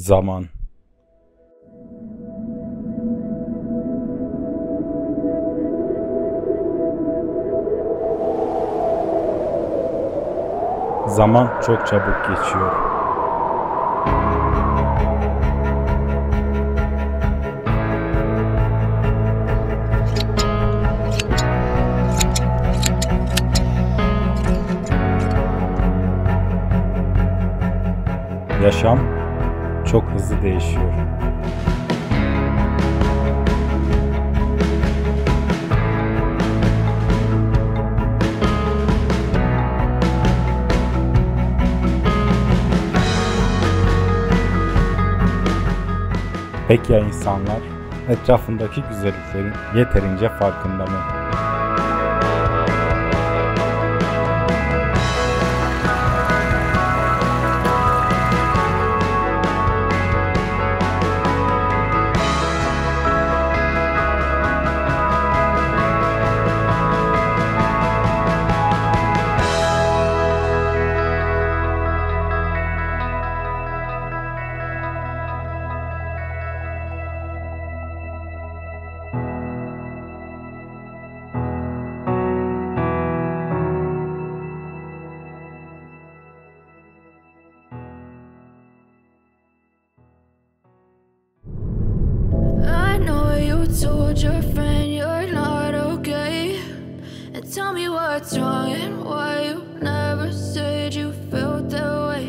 Zaman. Zaman çok çabuk geçiyor. Yaşam çok hızlı değişiyor. Peki ya insanlar etrafındaki güzelliklerin yeterince farkında mı? Told your friend you're not okay, and tell me what's wrong and why you never said you felt that way.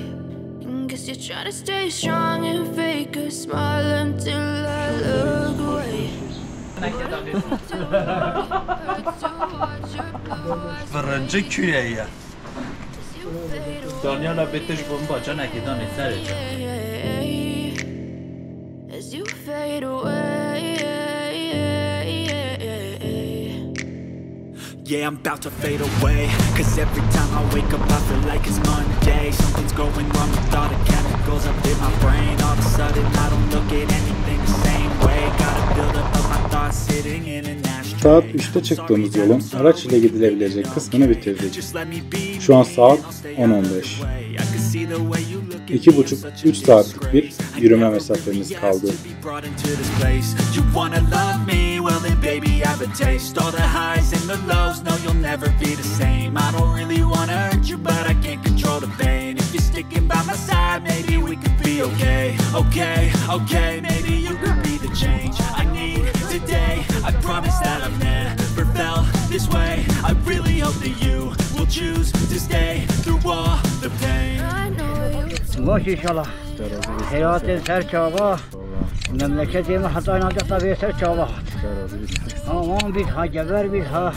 And guess you're trying to stay strong and fake a smile until I look away. Fırıncı küreği. Danyala beteş bomba cana ki dani sadece. As you fade away. Yeah, I'm about to fade away, cause every time I wake up I feel like it's Monday. Something's going wrong with all the chemicals up in my brain. All of a sudden I don't look at anything the same way. Gotta build up of my thoughts sitting in an ashtray. Saat 3'te çıktığımız yolun araç ile gidilebilecek kısmını bitirdik. Şu an saat 10:15. 2,5-3 saatlik bir yürüme mesafemiz kaldı. Baş inşallah. Seyahatin serçava. Memleketimi hataynancak tabi serçava. Aman bir ha geber bir ha.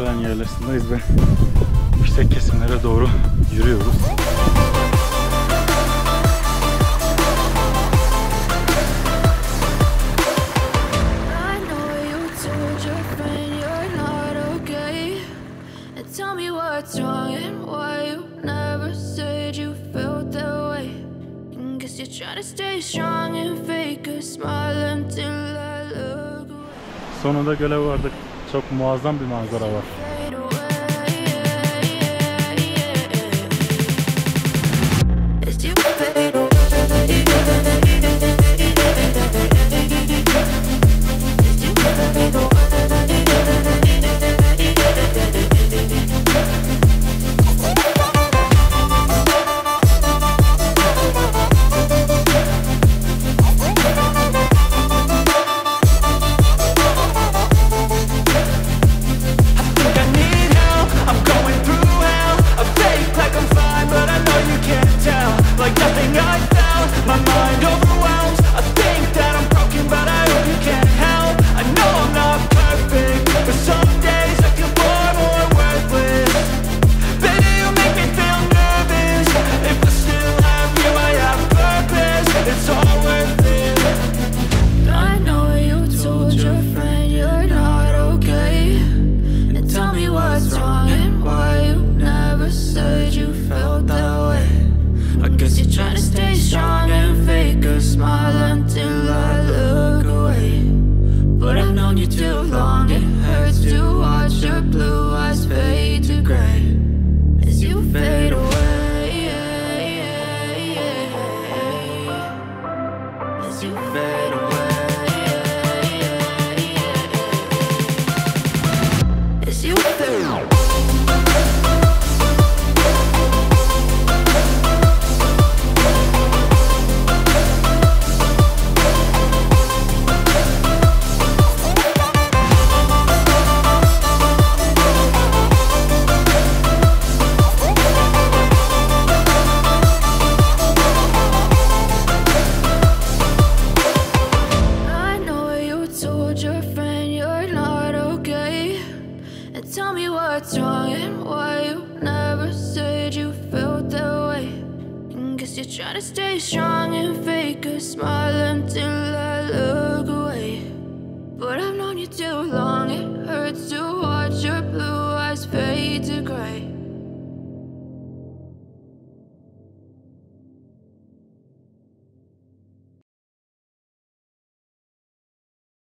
Berçelan Yaylası'ndayız ve yüksek kesimlere doğru yürüyoruz. Tell me what's wrong and why you never said you felt that way. Guess you're trying to stay strong and fake a smile until I look away. Sonunda göle vardık. Çok muazzam bir manzara var. Try to stay strong and fake a smile until I look away. But I've known you too long, it hurts to watch your